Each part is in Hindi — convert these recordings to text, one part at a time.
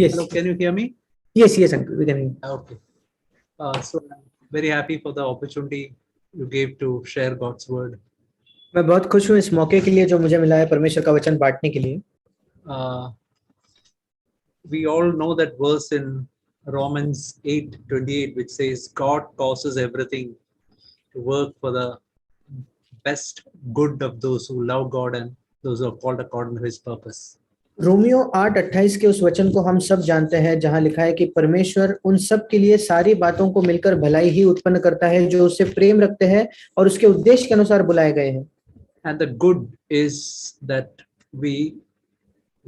Yes. Hello, can you hear me? Yes, uncle. We can hear you. Okay. So I'm very happy for the opportunity you gave to share God's word. मैं बहुत खुश हूँ इस मौके के लिए जो मुझे मिला है परमेश्वर का वचन बांटने के लिए। We all know that verse in Romans 8:28, which says, God causes everything to work for the best good of those who love God and those who are called according to his purpose. Romeo 8:28 के उस वचन को हम सब जानते हैं जहां लिखा है कि परमेश्वर उन सब के लिए सारी बातों को मिलकर भलाई ही उत्पन्न करता है जो उससे प्रेम रखते हैं और उसके उद्देश्य के अनुसार बुलाए गए हैं। And the good is that we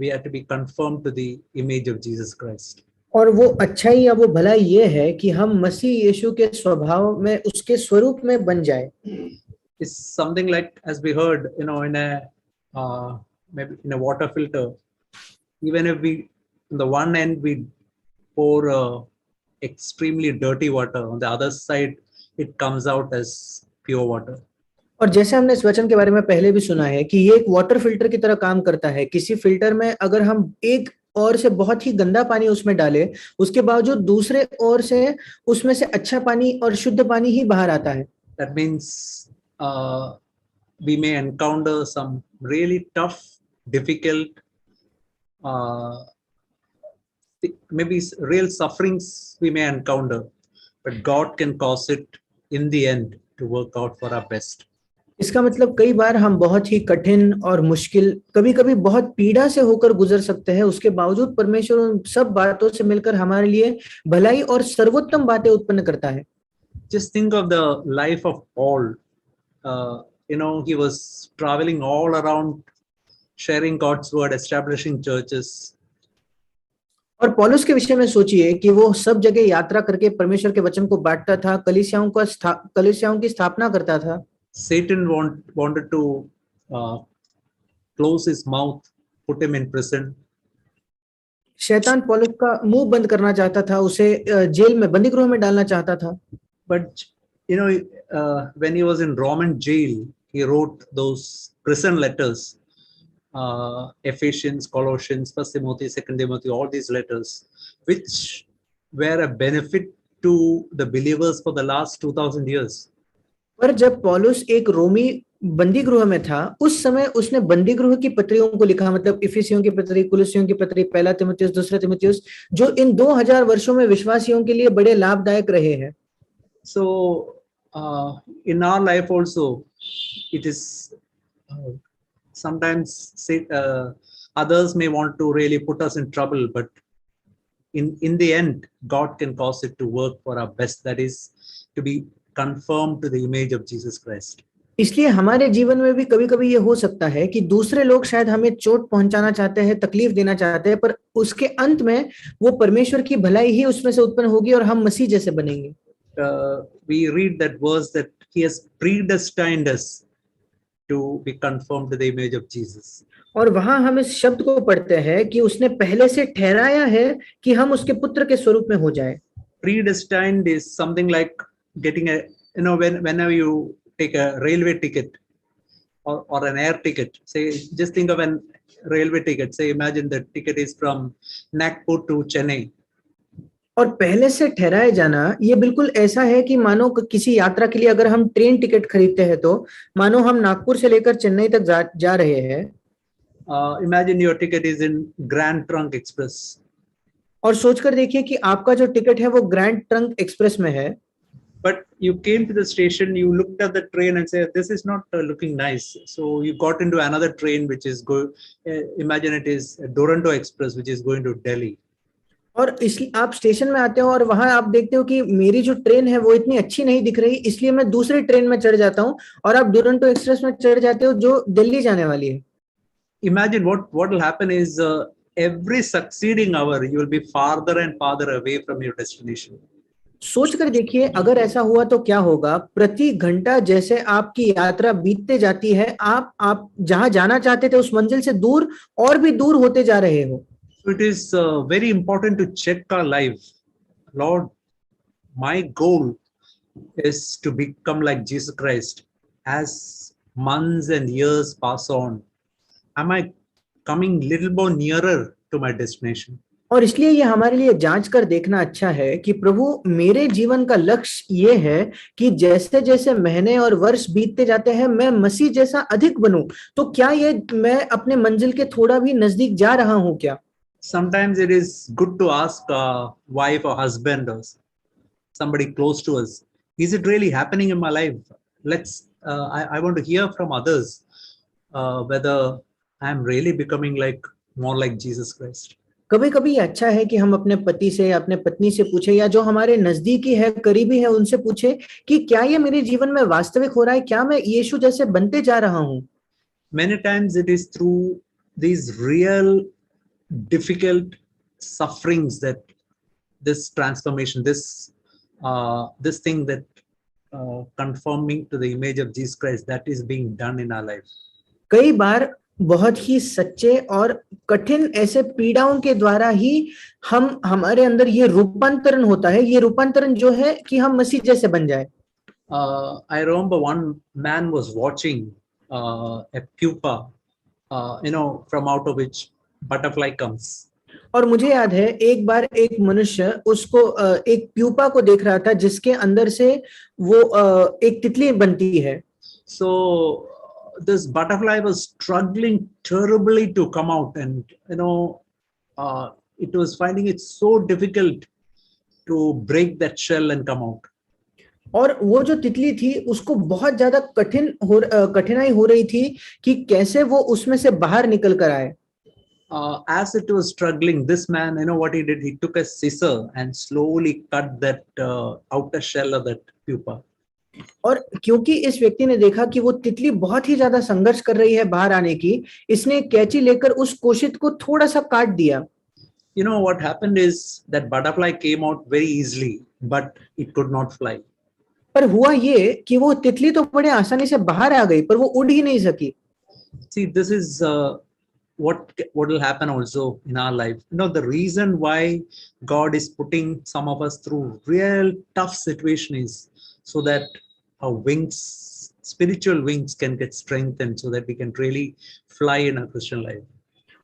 have to be conformed to the image of Jesus Christ. और वो अच्छाई या वो भलाई ये है कि हम मसीह यीशु के स्वभाव में उसके स्वरूप में बन जाए। It's something like, as we heard, in a maybe in a water filter, even if we on the one end we pour extremely dirty water, on the other side it comes out as pure water. और जैसे हमने इस वचन के बारे में पहले भी सुना है कि ये एक वाटर फिल्टर की तरह काम करता है। किसी फिल्टर में अगर हम एक ओर से बहुत ही गंदा पानी उसमें डालें, उसके बावजूद दूसरे ओर से उसमें से अच्छा पानी और शुद्ध पानी ही बाहर आता है। That means we may encounter some really tough, difficult, maybe real sufferings we may encounter, but God can cause it in the end to work out for our best. इसका मतलब कई बार हम बहुत ही कठिन और मुश्किल, कभी-कभी बहुत पीड़ा से होकर गुजर सकते हैं, उसके बावजूद परमेश्वर उन सब बातों से मिलकर हमारे लिए भलाई और सर्वोत्तम बातें उत्पन्न करता है। Just think of the life of Paul. He was traveling all around, sharing God's word, establishing churches. और पौलुस के विषय में सोचिए कि वो सब जगह यात्रा करके परमेश्वर के वचन को बांटता था, कलीसियाओं की स्थापना करता था। Satan wanted to close his mouth, put him in prison. शैतान पौलुस का मुंह बंद करना चाहता था, उसे जेल में, बंदी गृह में डालना चाहता था। But when he was in Roman jail, he wrote those prison letters, Ephesians, Colossians, First Timothy, Second Timothy, all these letters, which were a benefit to the believers for the last 2000 years. पर जब पौलुस एक रोमी बंदी गृह में था, उस समय उसने बंदी गृह की पत्रियों को लिखा, मतलब इफिसियों की पत्री, कुलुसियों की पत्री, पहला तीमुथियुस, दूसरा तीमुथियुस, जो इन 2000 वर्षों में विश्वासियों के लिए बड़े लाभदायक रहे हैं। So in our life also, it is sometimes others may want to really put us in trouble, but in the end, God can cause it to work for our best. That is to be conformed to the image of Jesus Christ. इसलिए हमारे जीवन में भी कभी-कभी ये हो सकता है कि दूसरे लोग शायद हमें चोट पहुंचाना चाहते हैं, तकलीफ देना चाहते हैं, पर उसके अंत में वो परमेश्वर की भलाई ही उसमें से उत्पन्न होगी और हम मसीह जैसे बनेंगे। We read that verse that he has predestined us to be conformed to the image of Jesus. और वहां हम इस शब्द को पढ़ते हैं कि उसने पहले से ठहराया है कि हम उसके पुत्र के स्वरूप में हो जाए। Predestined is something like getting whenever you take a railway ticket or an air ticket, say, just think of an railway ticket. Say, imagine the ticket is from Nagpur to Chennai. और पहले से ठहराए जाना ये बिल्कुल ऐसा है कि मानो किसी यात्रा के लिए अगर हम ट्रेन टिकट खरीदते हैं तो मानो हम नागपुर से लेकर चेन्नई तक जा रहे हैं। Imagine your ticket is in Grand Trunk Express. और सोचकर देखिए कि आपका जो टिकट है वो ग्रैंड ट्रंक एक्सप्रेस में है। But you came to the station, you looked at the train and said, this is not looking nice. So you got into another train which is imagine it is Duronto Express, which is going to Delhi. और इसलिए आप स्टेशन में आते हो और वहां आप देखते हो कि मेरी जो ट्रेन है वो इतनी अच्छी नहीं दिख रही, इसलिए मैं दूसरी ट्रेन में चढ़ जाता हूं और आप दुरंतो एक्सप्रेस में चढ़ जाते हो जो दिल्ली जाने वाली है। Imagine what will happen is every succeeding hour you will be farther and farther away from your destination. सोचकर देखिए अगर ऐसा हुआ तो क्या होगा। प्रति घंटा जैसे आपकी यात्रा बीतते जाती है, आप जहां जाना चाहते थे उस मंजिल से दूर और भी दूर होते जा रहे हो। So it is very important to check our life. Lord, my goal is to become like Jesus Christ. As months and years pass on, am I coming little more nearer to my destination? और इसलिए ये हमारे लिए जांच कर देखना अच्छा है कि प्रभु मेरे जीवन का लक्ष्य ये है कि जैसे जैसे महीने और वर्ष बीतते जाते हैं मैं मसीह जैसा अधिक बनूं, तो क्या ये मैं अपने मंजिल के थोड़ा भी नजदीक जा रहा हूं क्या? Sometimes it is good to ask a wife or husband or somebody close to us, is it really happening in my life? I want to hear from others whether I'm really becoming like more like Jesus Christ. कभी कभी अच्छा है कि हम अपने पति से या अपने पत्नी से पूछे या जो हमारे नजदीकी है, करीबी है, उनसे पूछे कि क्या ये मेरे जीवन में वास्तविक हो रहा है, क्या मैं यीशु जैसे बनते जा रहा हूं? Many times it is through these real difficult sufferings that this transformation, this thing that conforming to the image of Jesus Christ, that is being done in our life. कई बार बहुत ही सच्चे और कठिन ऐसे पीड़ाओं के द्वारा ही हम हमारे अंदर ये रूपांतरण होता है, ये रूपांतरण जो है कि हम मसीह जैसे बन जाए। I remember one man was watching a pupa, from out of which butterfly comes. और मुझे याद है एक बार एक मनुष्य उसको एक प्यूपा को देख रहा था जिसके अंदर से वो एक तितली बनती है। So this butterfly was struggling terribly to come out, and it was finding it so difficult to break that shell and come out. और वो जो तितली थी उसको बहुत ज्यादा कठिनाई हो रही थी कि कैसे वो उसमें से बाहर निकल कर आए। As it was struggling, this man, what he did, he took a scissor and slowly cut that outer shell of that pupa. और क्योंकि इस व्यक्ति ने देखा कि वो तितली बहुत ही ज्यादा संघर्ष कर रही है बाहर आने की, इसने कैंची लेकर उस कोशिश को थोड़ा सा काट दिया। What happened is that butterfly came out very easily, but it could not fly. पर हुआ ये कि वो तितली तो बड़े आसानी से बाहर आ गई पर वो उड़ ही नहीं सकी। See, this is what will happen also in our life. The reason why God is putting some of us through real tough situation is so that our wings, spiritual wings, can get strengthened so that we can really fly in our Christian life.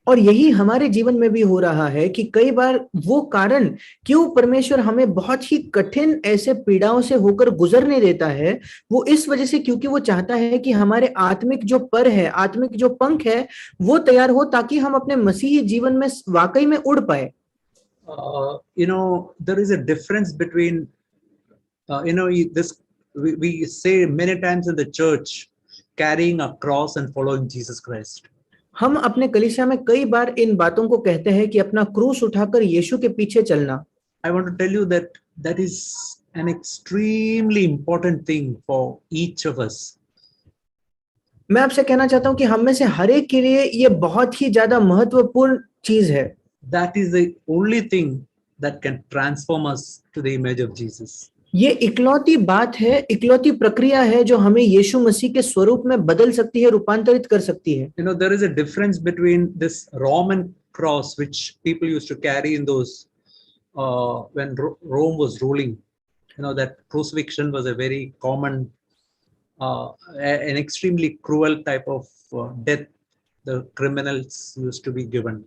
और यही हमारे जीवन में भी हो रहा है कि कई बार वो कारण क्यों परमेश्वर हमें बहुत ही कठिन ऐसे पीड़ाओं से होकर गुजरने देता है, वो इस वजह से क्योंकि वो चाहता है कि हमारे आत्मिक जो पर है, आत्मिक जो पंख है, वो तैयार हो ताकि हम अपने मसीही जीवन में वाकई में उड़ पाए। There is a difference between we say many times in the church, carrying a cross and following Jesus Christ. हम अपने कलीसिया में कई बार इन बातों को कहते हैं कि अपना क्रूस उठाकर यीशु के पीछे चलना। I want to tell you that is an extremely important thing for each of us. मैं आपसे कहना चाहता हूं कि हम में से हर एक के लिए ये बहुत ही ज्यादा महत्वपूर्ण चीज है। That is the only thing that can transform us to the image of Jesus. ये इकलौती बात है, इकलौती प्रक्रिया है जो हमें यीशु मसीह के स्वरूप में बदल सकती है, रूपांतरित कर सकती है। There is a difference between this Roman cross which people used to carry in those when Rome was ruling. That crucifixion was a very common, an extremely cruel type of death the criminals used to be given.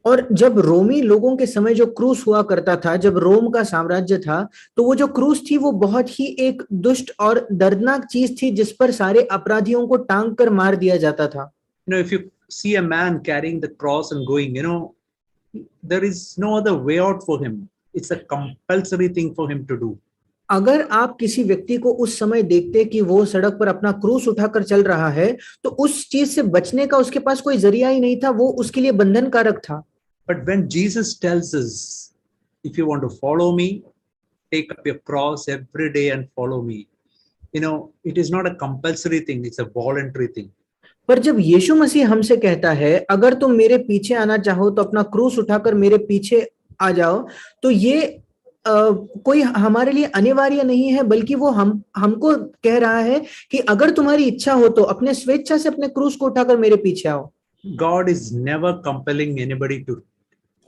और जब रोमी लोगों के समय जो क्रूस हुआ करता था, जब रोम का साम्राज्य था, तो वो जो क्रूस थी वो बहुत ही एक दुष्ट और दर्दनाक चीज थी जिस पर सारे अपराधियों को टांग कर मार दिया जाता था। If you see a man carrying the cross and going, there is no other way out for him. It's a compulsory thing for him to do. अगर आप किसी व्यक्ति को उस समय देखते कि वो सड़क पर अपना क्रूस उठाकर चल रहा है, तो उस चीज से बचने का उसके पास कोई जरिया ही नहीं था, वो उसके लिए बंधनकारक था। But when Jesus tells us, if you want to follow me, take up your cross every day and follow me. It is not a compulsory thing, it's a voluntary thing. पर जब यीशु मसीह हमसे कहता है अगर तुम मेरे पीछे आना चाहो तो अपना क्रूस उठाकर मेरे पीछे आ जाओ, तो ये कोई हमारे लिए अनिवार्य नहीं है, बल्कि वो हमको कह रहा है कि अगर तुम्हारी इच्छा हो तो अपने स्वेच्छा से अपने क्रूस को उठाकर मेरे पीछे आओ। God is never compelling anybody to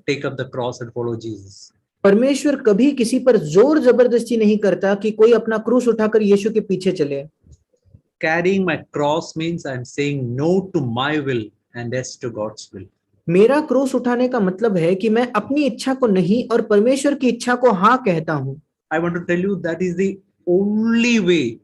take up the cross and follow Jesus. परमेश्वर कभी किसी पर जोर जबरदस्ती नहीं करता कि कोई अपना क्रूस उठाकर यीशु के पीछे चले। Carrying my cross means I'm saying no to my will and yes to God's will. मेरा क्रूस उठाने का मतलब है कि मैं अपनी इच्छा को नहीं और परमेश्वर की इच्छा को हाँ कहता हूं। I want to tell you that is the only way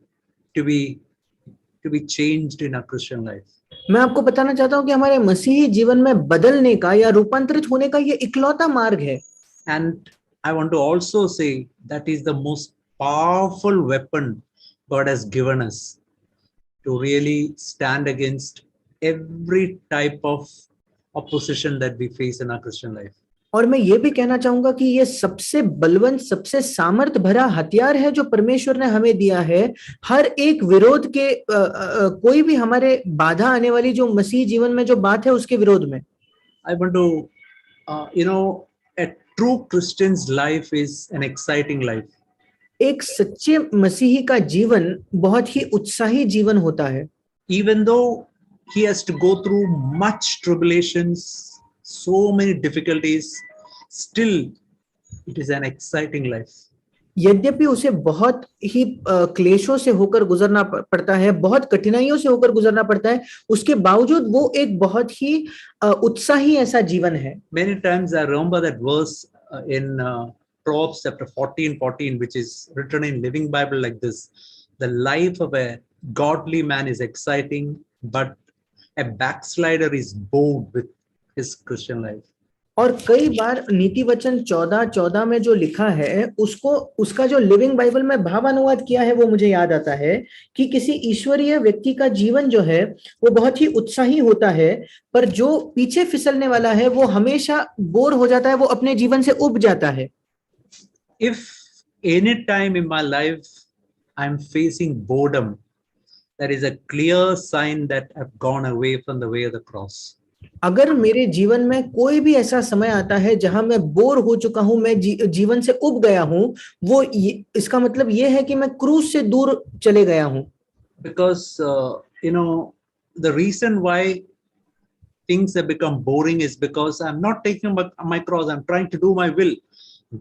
to be changed in a Christian life. मैं आपको बताना चाहता हूं कि हमारे मसीही जीवन में बदलने का या रूपांतरित होने का ये इकलौता मार्ग है। And I want to also say that is the most powerful weapon God has given us to really stand against every type of opposition that we face in our Christian life. और मैं ये भी कहना चाहूंगा कि ये सबसे बलवंत, सबसे सामर्थ भरा हथियार है जो परमेश्वर ने हमें दिया है हर एक विरोध के, कोई भी हमारे बाधा आने वाली जो मसीह जीवन में जो बात है उसके विरोध में। I want to, a true Christian's life is an exciting life. एक सच्चे मसीही का जीवन बहुत ही उत्साही जीवन होता है। Even though he has to go through much tribulations, so many difficulties, still it is an exciting life. यद्यपि उसे बहुत ही क्लेशों से होकर गुजरना पड़ता है, बहुत कठिनाइयों से होकर गुजरना पड़ता है, उसके बावजूद वो एक बहुत ही उत्साही ऐसा जीवन है। Many times I remember that verse in Proverbs chapter 14:14, which is written in Living Bible like this: the life of a godly man is exciting, but a backslider is bored with his Christian life. और कई बार नीति वचन 14:14 में जो लिखा है उसको, उसका जो लिविंग बाइबल में भावानुवाद किया है वो मुझे याद आता है कि किसी ईश्वरीय व्यक्ति का जीवन जो है वो बहुत ही उत्साही होता है, पर जो पीछे फिसलने वाला है वो हमेशा बोर हो जाता है, वो अपने जीवन से उब जाता है। If any time in my life I'm facing boredom, that is a clear sign that I've gone away from the way of the cross. अगर मेरे जीवन में कोई भी ऐसा समय आता है जहां मैं बोर हो चुका हूं, मैं जीवन से उब गया हूं, वो इसका मतलब ये है कि मैं क्रूस से दूर चले गया हूं। Because the reason why things have become boring is because I'm not taking my cross, I'm trying to do my will.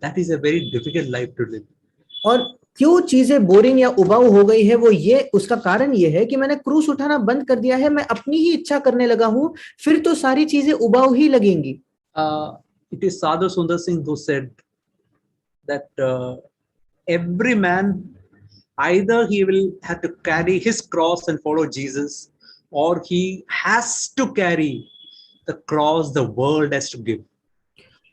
That is a very difficult life to live. और क्यों चीजें बोरिंग या उबाऊ हो गई है, वो ये, उसका कारण ये है कि मैंने क्रूस उठाना बंद कर दिया है, मैं अपनी ही इच्छा करने लगा हूं, फिर तो सारी चीजें उबाऊ ही लगेंगी। It is Sadhu Sundar Singh who said that every man, either he will have to carry his cross and follow Jesus, or he has to carry the cross the world has to give.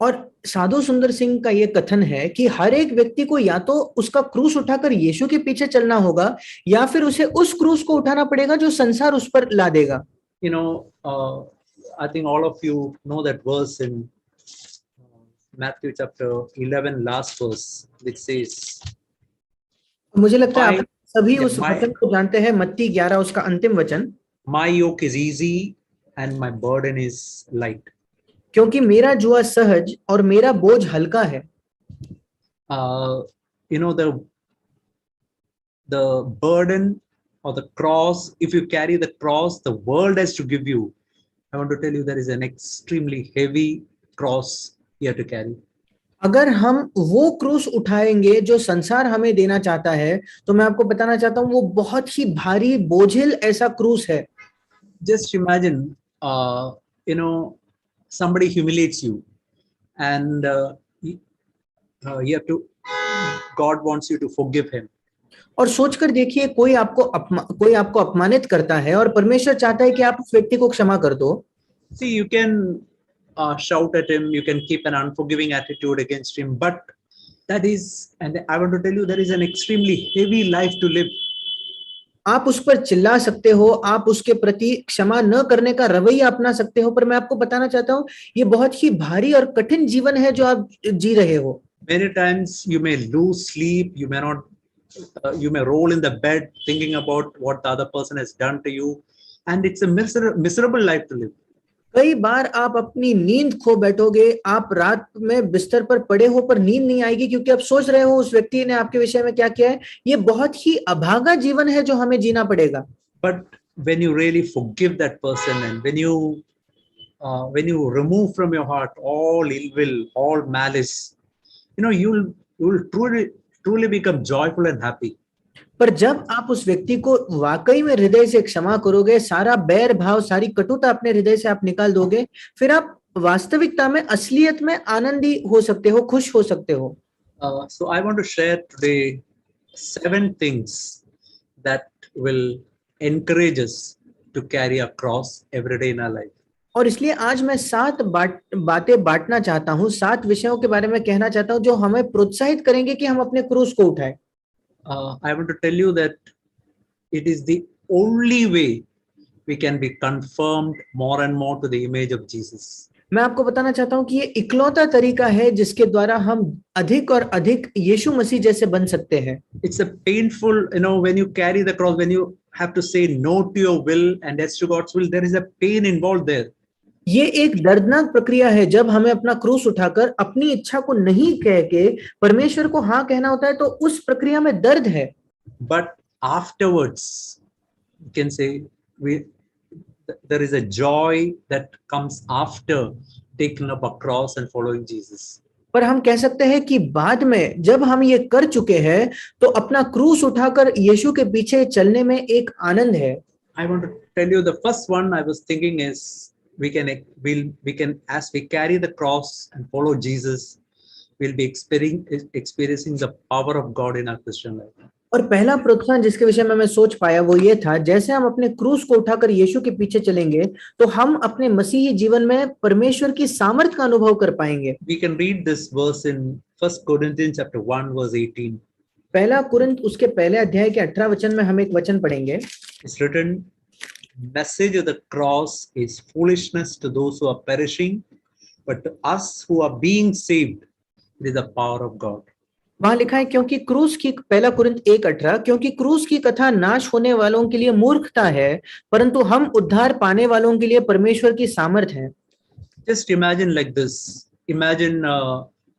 और साधु सुंदर सिंह का ये कथन है कि हर एक व्यक्ति को या तो उसका क्रूस उठाकर यीशु के पीछे चलना होगा या फिर उसे उस क्रूस को उठाना पड़ेगा जो संसार उस पर ला देगा। I think all of you know that verse in Matthew chapter 11, last verse, which says, मुझे लगता है आप सभी उस वचन को जानते हैं, मत्ती 11 उसका अंतिम वचन, My yoke is easy and my burden is light. क्योंकि मेरा जुआ सहज और मेरा बोझ हल्का है। The burden or the cross, if you carry the cross the world has to give you, I want to tell you there is an extremely heavy cross you have to carry. अगर हम वो क्रूस उठाएंगे जो संसार हमें देना चाहता है, तो मैं आपको बताना चाहता हूँ वो बहुत ही भारी बोझिल ऐसा क्रूस है। Just imagine, somebody humiliates you and you have to, God wants you to forgive him. और सोचकर देखिए, कोई आपको अपमानित करता है और परमेश्वर चाहता है कि आप उस व्यक्ति को क्षमा कर दो। See, you can shout at him, you can keep an unforgiving attitude against him, but that is, and I want to tell you, there is an extremely heavy life to live. आप उस पर चिल्ला सकते हो, आप उसके प्रति क्षमा न करने का रवैया अपना सकते हो, पर मैं आपको बताना चाहता हूँ ये बहुत ही भारी और कठिन जीवन है जो आप जी रहे हो। Many times you may lose sleep, you may not, you may roll in the bed thinking about what the other person has done to you, and it's a miserable life to live. कई बार आप अपनी नींद खो बैठोगे, आप रात में बिस्तर पर पड़े हो पर नींद नहीं आएगी क्योंकि आप सोच रहे हो उस व्यक्ति ने आपके विषय में क्या किया है। ये बहुत ही अभागा जीवन है जो हमें जीना पड़ेगा। But when you really forgive that person and when you remove from your heart all ill will, all malice, you will truly become joyful and happy. पर जब आप उस व्यक्ति को वाकई में हृदय से क्षमा करोगे, सारा बैर भाव, सारी कटुता अपने हृदय से आप निकाल दोगे, फिर आप वास्तविकता में, असलियत में आनंदी हो सकते हो, खुश हो सकते हो। So I want to share today 7 things that will encourage us to carry a cross every day in our life. और इसलिए आज मैं बातें बांटना चाहता हूँ, 7 विषयों के बारे में कहना चाहता हूँ जो हमें प्रोत्साहित करेंगे कि हम अपने क्रूस को उठाएं। I want to tell you that it is the only way we can be confirmed more and more to the image of Jesus. मैं आपको बताना चाहता हूँ कि ये इकलौता तरीका है जिसके द्वारा हम अधिक और अधिक यीशु मसीह जैसे बन सकते हैं। It's a painful, when you carry the cross, when you have to say no to your will and yes to God's will, there is a pain involved there. ये एक दर्दनाक प्रक्रिया है जब हमें अपना क्रूस उठाकर अपनी इच्छा को नहीं कह के परमेश्वर को हाँ कहना होता है, तो उस प्रक्रिया में दर्द है। But afterwards, you can say there is a joy that comes after taking up a cross and following Jesus. पर हम कह सकते हैं कि बाद में जब हम ये कर चुके हैं तो अपना क्रूस उठाकर यीशु के पीछे चलने में एक आनंद है। I want to tell you the first one I was thinking is we can as we carry the cross and follow Jesus, we'll be experiencing the power of God in our Christian life. और पहला प्रोत्साहन जिसके विषय में मैं सोच पाया वो ये था, जैसे हम अपने क्रूस को उठाकर यीशु के पीछे चलेंगे तो हम अपने मसीही जीवन में परमेश्वर की सामर्थ का अनुभव कर पाएंगे। We can read this verse in 1 Corinthians chapter 1 verse 18. पहला कुरिन्थ उसके पहले अध्याय के 18 वचन में हम एक वचन पढ़ेंगे। It's written, message of the cross is foolishness to those who are perishing, but to us who are being saved, it is the power of God. वहां लिखा है, क्योंकि क्रूस की, पहला कुरिन्थ 1:18, क्योंकि क्रूस की कथा नाश होने वालों के लिए मूर्खता है, परंतु हम उद्धार पाने वालों के लिए परमेश्वर की सामर्थ है। Just imagine like this. Imagine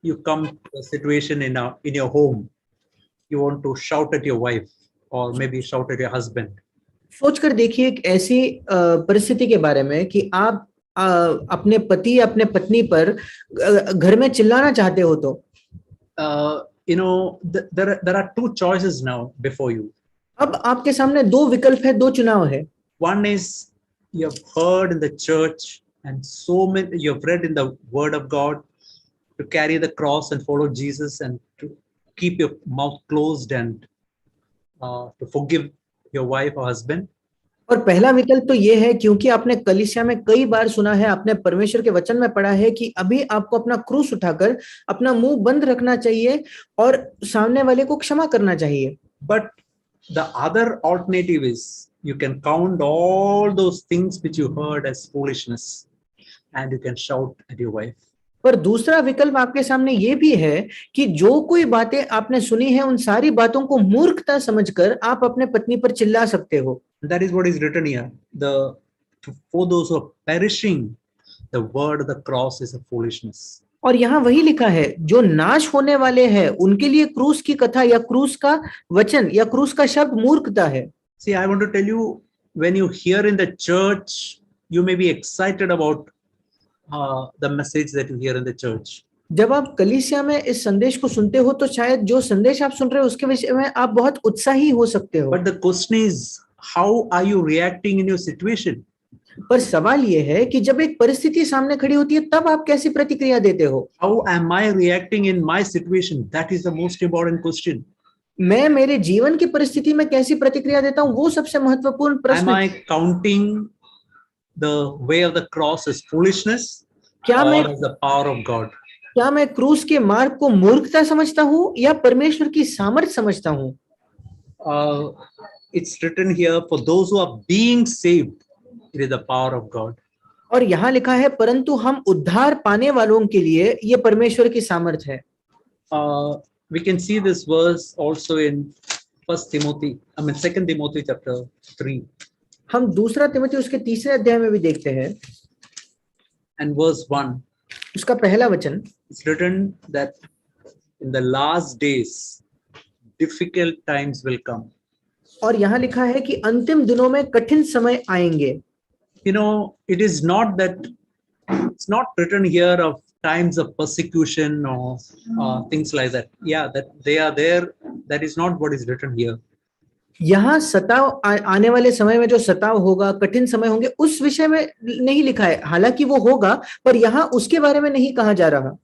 you come to a situation in your home. You want to shout at your wife or maybe shout at your husband. सोचकर देखिए एक ऐसी परिस्थिति के बारे में कि आप अपने पति या अपने पत्नी पर घर में चिल्लाना चाहते हो तो there are 2 choices now before you. अब आपके सामने 2 विकल्प है, 2 चुनाव है। One is you have heard in the church and so many you have read in the word of God to carry the cross and follow Jesus and to keep your mouth closed and to forgive your wife or husband. और पहला विकल्प तो ये है, क्योंकि आपने कलीसिया में कई बार सुना है, आपने परमेश्वर के वचन में पढ़ा है कि अभी आपको अपना क्रूस उठाकर अपना मुंह बंद रखना चाहिए और सामने वाले को क्षमा करना चाहिए। But the other alternative is you can count all those things which you heard as foolishness and you can shout at your wife. पर दूसरा विकल्प आपके सामने ये भी है कि जो कोई बातें आपने सुनी है उन सारी बातों को मूर्खता समझकर आप अपने पत्नी पर चिल्ला सकते हो। That is what is written here. For those who are perishing, the word of the cross is a foolishness. और यहाँ वही लिखा है, जो नाश होने वाले हैं उनके लिए क्रूस की कथा या क्रूस का वचन या क्रूस का शब्द मूर्खता है। See, I want to tell you, when you hear in the church, you may be excited about the message that you hear in the church. जब आप कलीसिया में इस संदेश को सुनते हो तो शायद जो संदेश आप सुन रहे हो उसके विषय में आप बहुत उत्साही हो सकते हो। But the question is, how are you reacting in your situation? पर सवाल ये है कि जब एक परिस्थिति सामने खड़ी होती है तब आप कैसी प्रतिक्रिया देते हो? How am I reacting in my situation? That is the most important question. मैं मेरे जीवन की परिस्थिति में कैसी प्रतिक्रिया देता हूँ, वो सबसे महत्वपूर्ण प्रश्न Am है। I counting the way of the cross as foolishness क्या or मैं as the power of God? क्या मैं क्रूस के मार्ग को मूर्खता समझता हूँ या परमेश्वर की सामर्थ समझता हूँ? It's written here, for those who are being saved, it is the power of God. और यहाँ लिखा है, परंतु हम उद्धार पाने वालों के लिए ये परमेश्वर की सामर्थ है। We can see this verse also in 2 Timothy chapter 3. हम दूसरा तिमोथी उसके 3 अध्याय में भी देखते हैं and verse 1. उसका पहला वचन, It's written that in the last days difficult times will come. और यहाँ लिखा है कि अंतिम दिनों में कठिन समय आएंगे। It is not that, it's not written here of times of persecution or things like that. Yeah, that they are there. That is not what is written here. यहाँ सताव आने वाले समय में जो सताव होगा, कठिन समय होंगे, उस विषय में नहीं लिखा है। हालांकि वो होगा, पर यहाँ उसके बारे में नहीं कहा जा रहा।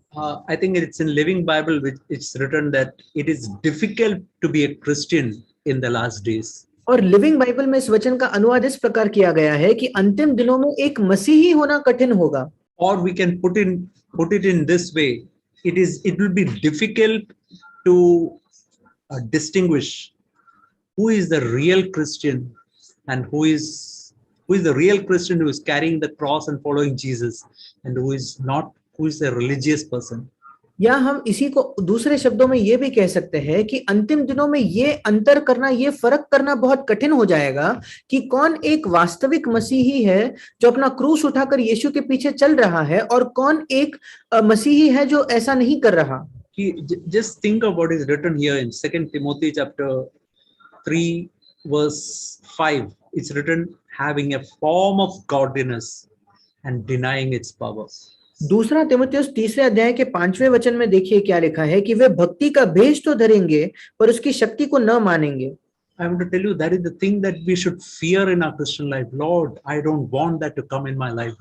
I think it's in Living Bible which it's written that it is difficult to be a Christian in the last days. और लिविंग बाइबल में इस वचन का अनुवाद इस प्रकार किया गया है कि अंतिम दिनों में एक मसीही होना कठिन होगा। Or we can put it in this way: it will be difficult to distinguish who is the real Christian and who is the real Christian who is carrying the cross and following Jesus, and who is not, who is a religious person. या हम इसी को दूसरे शब्दों में ये भी कह सकते हैं कि अंतिम दिनों में ये अंतर करना, ये फर्क करना बहुत कठिन हो जाएगा कि कौन एक वास्तविक मसीही है जो अपना क्रूस उठाकर यीशु के पीछे चल रहा है, और कौन एक मसीही है जो ऐसा नहीं कर रहा। Just think of what is written here in 2 Timothy chapter 3 verse 5. It's written, having a form of godliness and denying its power. दूसरा तीमुथियुस 3 अध्याय के 5वें वचन में देखिए क्या लिखा है कि वे भक्ति का भेष तो धरेंगे पर उसकी शक्ति को न मानेंगे। I want to tell you that is the thing that we should fear in our Christian life. Lord, I don't want that to come in my life.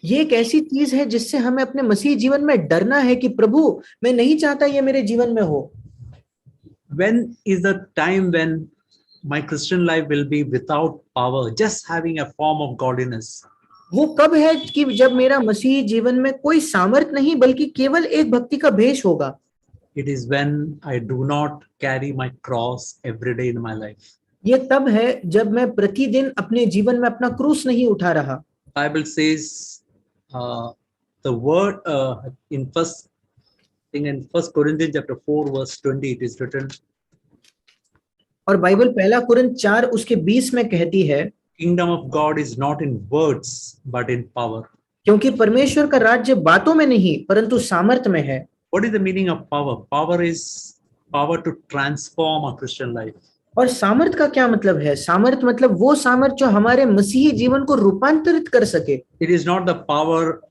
ये एक ऐसी चीज है जिससे हमें अपने मसीह जीवन में डरना है कि प्रभु, मैं नहीं चाहता ये मेरे जीवन में हो। When is the time when my Christian life will be without power, just having a form of godliness? वो कब है कि जब मेरा मसीह जीवन में कोई सामर्थ नहीं बल्कि केवल एक भक्ति का भेष होगा। It is when I do not carry my cross every day in my life. ये तब है जब मैं प्रतिदिन अपने जीवन में अपना क्रूस नहीं उठा रहा। Bible says the word in First Corinthians chapter 4 verse 20 it is written. और बाइबल पहला कुरिन्थ 4 उसके 20 में कहती है, Kingdom of God is not in words but in power. क्योंकि परमेश्वर का राज्य बातों में नहीं परंतु सामर्थ में है। What is the meaning of power? Power is power to transform a Christian life. और सामर्थ का क्या मतलब है? सामर्थ मतलब वो सामर्थ जो हमारे मसीही जीवन को रूपांतरित कर सके। It is not the power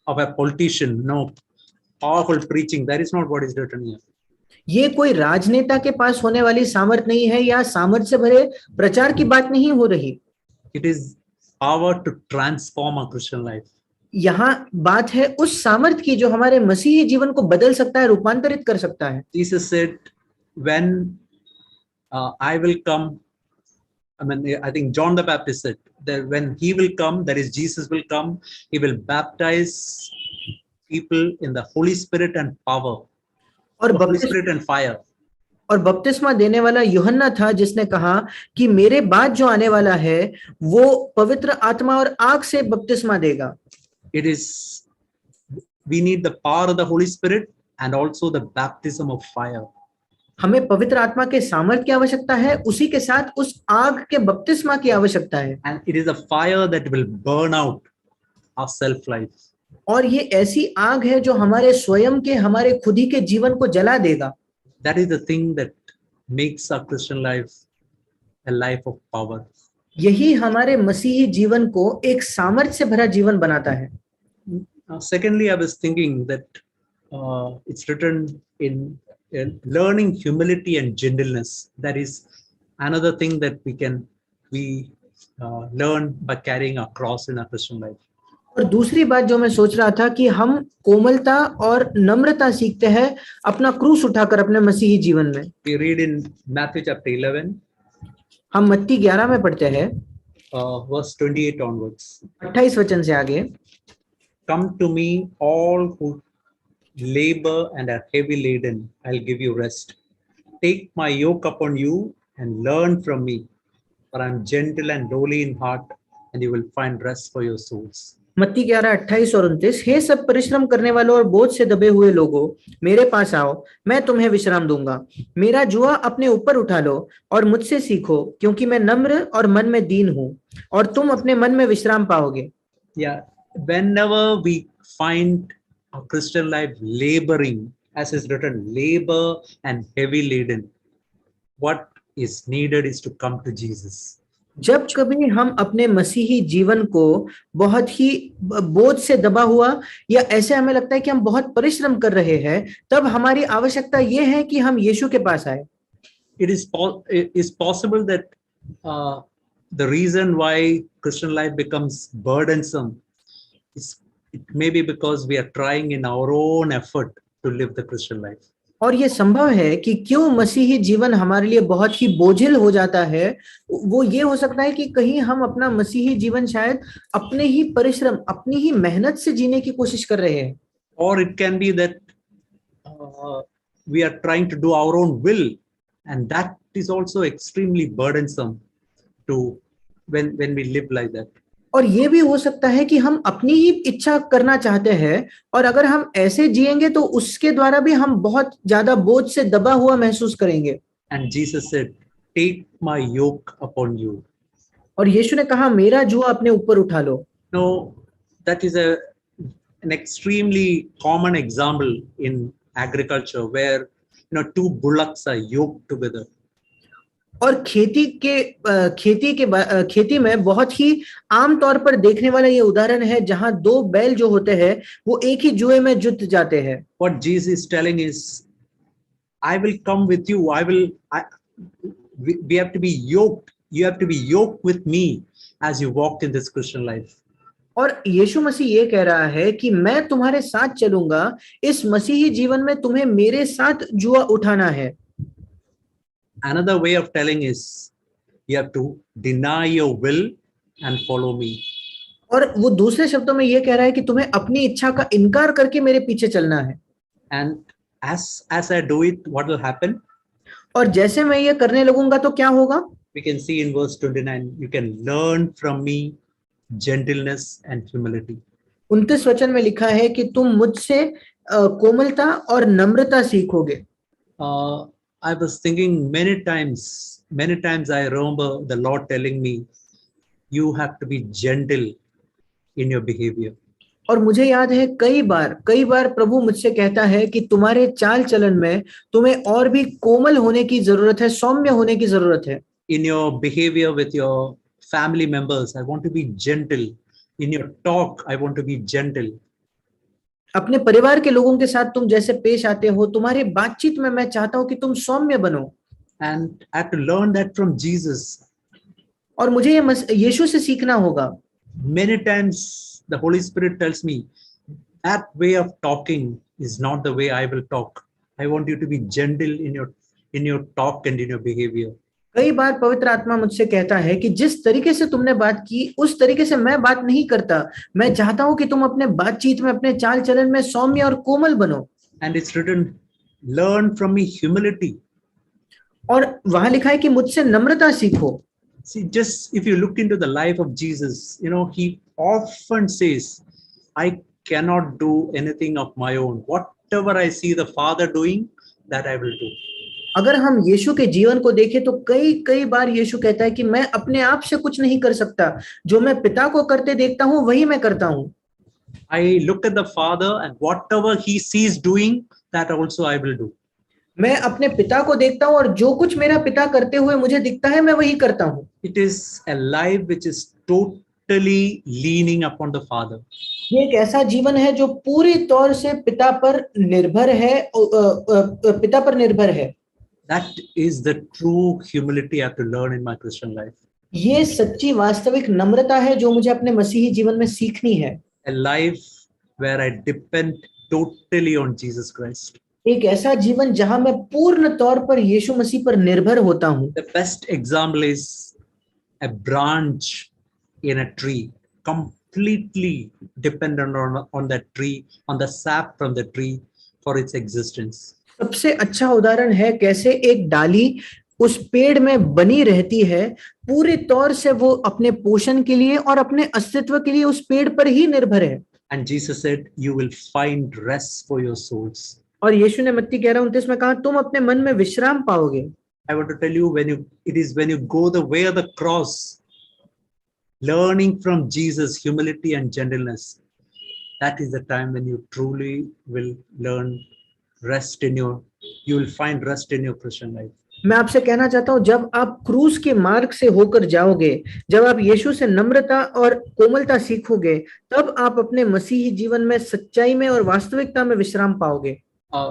of a politician, no powerful preaching. That is not what is written here. ये कोई राजनेता के पास होने वाली सामर्थ नहीं है, या सामर्थ से भरे प्रचार की बात नहीं हो रही। It is power to transform a Christian life. यहाँ बात है उस सामर्थ की जो हमारे मसीही जीवन को बदल सकता है, रूपांतरित कर सकता है। Jesus said, when I will come, I think John the Baptist said that when he will come, that is Jesus will come, he will baptize people in the Holy Spirit and power, और Holy Spirit and fire. और बपतिस्मा देने वाला यूहन्ना था जिसने कहा कि मेरे बाद जो आने वाला है वो पवित्र आत्मा और आग से बपतिस्मा देगा। It is, we need the power of the Holy Spirit and also the baptism of fire. हमें पवित्र आत्मा के सामर्थ की आवश्यकता है, उसी के साथ उस आग के बपतिस्मा की आवश्यकता है। And it is a fire that will burn out our self life. और ये ऐसी आग है जो हमारे स्वयं के, हमारे खुद ही के जीवन को जला देगा। That is the thing that makes our Christian life a life of power. यही हमारे मसीही जीवन को एक सामर्थ्य से भरा जीवन बनाता है। Secondly, I was thinking that it's written in learning humility and gentleness. That is another thing that we learn by carrying our cross in our Christian life. और दूसरी बात जो मैं सोच रहा था कि हम कोमलता और नम्रता सीखते हैं अपना क्रूस उठाकर अपने मसीही जीवन में। We read in Matthew chapter 11. हम मत्ती 11 में पढ़ते हैं verse 28 onwards. 28 वचन से आगे, Come to me all who labor and are heavy laden, I'll give you rest. Take my yoke upon you and learn from me, for I'm gentle and lowly in heart, and you will find rest for your souls. मत्ती 11:28 और 29, हे सब परिश्रम करने वालों और बोझ से दबे हुए लोगों, मेरे पास आओ, मैं तुम्हें विश्राम दूंगा। मेरा जुआ अपने ऊपर उठा लो और मुझसे सीखो, क्योंकि मैं नम्र और मन में दीन हूँ, और तुम अपने मन में विश्राम पाओगे। Yeah, whenever we find our Christian life laboring, as is written, labor and heavy laden, what is needed is to come to Jesus. जब कभी हम अपने मसीही जीवन को बहुत ही बोझ से दबा हुआ या ऐसे हमें लगता है कि हम बहुत परिश्रम कर रहे हैं, तब हमारी आवश्यकता यह है कि हम यीशु के पास आए। it is possible that the reason why Christian life becomes burdensome is it may be because we are trying in our own effort to live the Christian life. और ये संभव है कि क्यों मसीही जीवन हमारे लिए बहुत ही बोझिल हो जाता है, वो ये हो सकता है कि कहीं हम अपना मसीही जीवन शायद अपने ही परिश्रम, अपनी ही मेहनत से जीने की कोशिश कर रहे हैं. Or it can be that we are trying to do our own will, and that is also extremely burdensome to when we live like that. और ये भी हो सकता है कि हम अपनी ही इच्छा करना चाहते हैं, और अगर हम ऐसे जिएंगे तो उसके द्वारा भी हम बहुत ज्यादा बोझ से दबा हुआ महसूस करेंगे. And Jesus said, "Take my yoke upon you." और यीशु ने कहा, मेरा जुआ अपने ऊपर उठा लो. No, that is an extremely common example in agriculture where two bullocks are yoked together. और खेती में बहुत ही आम तौर पर देखने वाला ये उदाहरण है जहां दो बैल जो होते हैं वो एक ही जुए में जुट जाते हैं. What Jesus is telling is, I will come with you. We have to be yoked. You have to be yoked with me as you walk in this Christian life. और यीशु मसीह ये कह रहा है कि मैं तुम्हारे साथ चलूंगा, इस मसीही जीवन में तुम्हें मेरे साथ जुआ उठाना है. Another way of telling is you have to deny your will and follow me. और वो दूसरे शब्दों में ये कह रहा है कि तुम्हें अपनी इच्छा का इनकार करके मेरे पीछे चलना है. And as I do it, what will happen? और जैसे मैं ये करने लगूंगा तो क्या होगा? We can see in verse 29, you can learn from me gentleness and humility. 29 वचन में लिखा है कि तुम मुझसे कोमलता और नम्रता सीखोगे. I was thinking many times I remember the Lord telling me, you have to be gentle in your behavior. और मुझे याद है कई बार प्रभु मुझसे कहता है कि तुम्हारे चाल चलन में तुम्हें और भी कोमल होने की जरूरत है, सौम्य होने की जरूरत है. In your behavior with your family members, I want to be gentle. In your talk, I want to be gentle. अपने परिवार के लोगों के साथ तुम जैसे पेश आते हो, तुम्हारी बातचीत में मैं चाहता हूं कि तुम सौम्य बनो. And I have to learn that from Jesus. और मुझे ये यीशु से सीखना होगा. Many times the Holy Spirit tells me that way of talking is not the way I will talk. I want you to be gentle in your talk and in your behavior. कई बार पवित्र आत्मा मुझसे कहता है कि जिस तरीके से तुमने बात की उस तरीके से मैं बात नहीं करता. मैं चाहता हूं कि तुम अपने बातचीत में, अपने चाल चलन में सौम्य और कोमल बनो. And it's written, learn from me humility. और वहां लिखा है कि मुझसे नम्रता सीखो. See, just if you look into the life of Jesus, he often says, I cannot do anything of my own. Whatever I see the Father doing, that I will do. अगर हम यीशु के जीवन को देखें तो कई बार यीशु कहता है कि मैं अपने आप से कुछ नहीं कर सकता, जो मैं पिता को करते देखता हूं वही मैं करता हूं. I look at the Father and whatever he sees doing, that also I will do. मैं अपने पिता को देखता हूं और जो कुछ मेरा पिता करते हुए मुझे दिखता है मैं वही करता हूं. It is a life which is totally leaning upon the Father. ये एक ऐसा जीवन है जो पूरी तौर से पिता पर निर्भर है. That is the true humility I have to learn in my Christian life. ये सच्ची वास्तविक नम्रता है जो मुझे अपने मसीही जीवन में सीखनी है. A life where I depend totally on Jesus Christ. एक ऐसा जीवन जहां मैं पूर्ण तौर पर यीशु मसीह पर निर्भर होता हूं. The best example is a branch in a tree, completely dependent on that tree, on the sap from the tree for its existence. सबसे अच्छा उदाहरण है कैसे एक डाली उस पेड़ में बनी रहती है, पूरे तौर से वो अपने पोषण के लिए और अपने अस्तित्व के लिए उस पेड़ पर ही निर्भर है. And Jesus said, you will find rest for your souls. और यीशु ने मत्ती 11:29 में कहा तुम अपने मन में विश्राम पाओगे. I want to tell you, when you go the way of the cross, learning from Jesus humility and gentleness, that is the time when you truly will learn you will find rest in your Christian life. मैं आपसे कहना चाहता हूं, जब आप क्रूस के मार्ग से होकर जाओगे, जब आप यीशु से नम्रता और कोमलता सीखोगे, तब आप अपने मसीही जीवन में सच्चाई में और वास्तविकता में विश्राम पाओगे.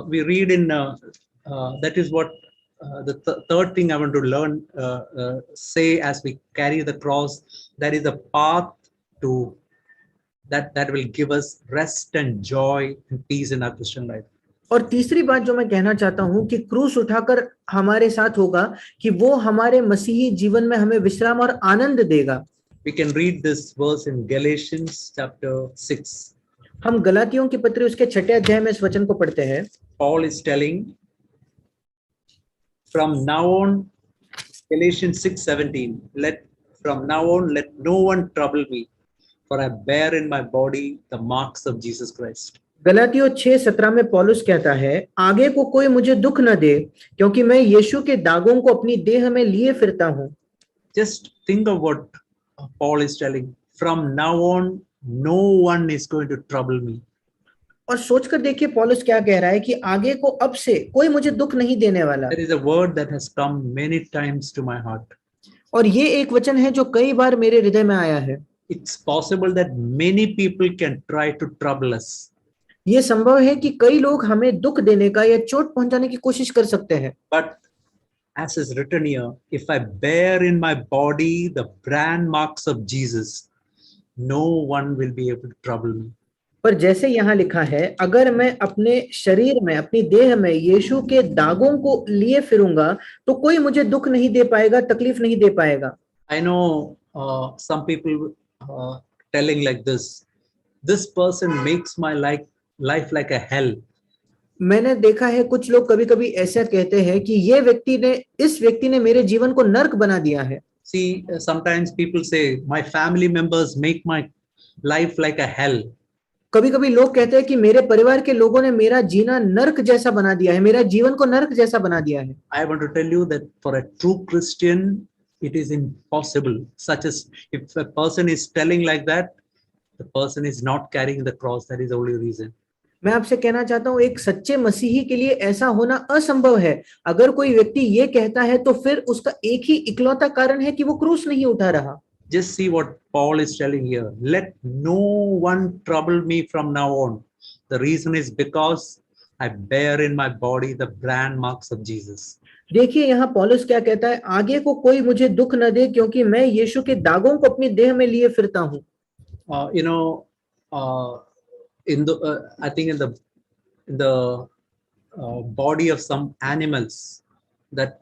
We read in that is what third thing I want to learn, say as we carry the cross, that is a path to that will give us rest and joy and peace in our Christian life. और तीसरी बात जो मैं कहना चाहता हूं कि क्रूस उठाकर हमारे साथ होगा कि वो हमारे मसीही जीवन में हमें विश्राम और आनंद देगा. We can read this verse in Galatians chapter 6. हम गलातियों की पत्री उसके 6 अध्याय में इस वचन को पढ़ते हैं. Paul is telling, from now on, Galatians 6:17, from now on let no one trouble me, for I bear in my body the marks of Jesus Christ. गलातियों 6:17 में पौलुस कहता है, आगे को कोई मुझे दुख न दे, क्योंकि मैं यीशु के दागों को अपनी देह में लिए फिरता हूं. Just think of what Paul is telling. From now on, no one is going to trouble me. और सोचकर देखिए पौलुस क्या कह रहा है कि आगे को अब से कोई मुझे दुख नहीं देने वाला. There is a word that has come many times to my heart. और ये एक वचन है जो कई बार मेरे हृदय में आया है. It's possible that many people can try to trouble us. ये संभव है कि कई लोग हमें दुख देने का या चोट पहुंचाने की कोशिश कर सकते हैं. But as is written here, if I bear in my body the brand marks of Jesus, no one will be able to trouble me. पर जैसे यहाँ लिखा है, अगर मैं अपने शरीर में, अपनी देह में यीशु के दागों को लिए फिरूंगा तो कोई मुझे दुख नहीं दे पाएगा, तकलीफ नहीं दे पाएगा. I know some people telling like this person makes my life like a hell. मैंने देखा है कुछ लोग कभी-कभी ऐसा कहते हैं कि इस व्यक्ति ने मेरे जीवन को नर्क बना दिया है. See, sometimes people say my family members make my life like a hell. कभी-कभी लोग कहते हैं कि मेरे परिवार के लोगों ने मेरा जीना नर्क जैसा बना दिया है, मेरा जीवन को नर्क जैसा बना दिया है. I want to tell you that for a true Christian, it is impossible. Such as if a person is telling like that, the person is not carrying the cross. That is the only reason. मैं आपसे कहना चाहता हूं, एक सच्चे मसीही के लिए ऐसा होना असंभव है. अगर कोई व्यक्ति ये कहता है तो फिर उसका एक ही इकलौता कारण है कि वो क्रूस नहीं उठा रहा. Just see what Paul is telling here. Let no one trouble me from now on. The reason is because I bear in my body the brand marks of Jesus. देखिए यहाँ पौलुस क्या कहता है, आगे को कोई मुझे दुख न दे, क्योंकि मैं यीशु के दागों को अपनी देह में लिए फिरता हूँ. I think in the body of some animals, that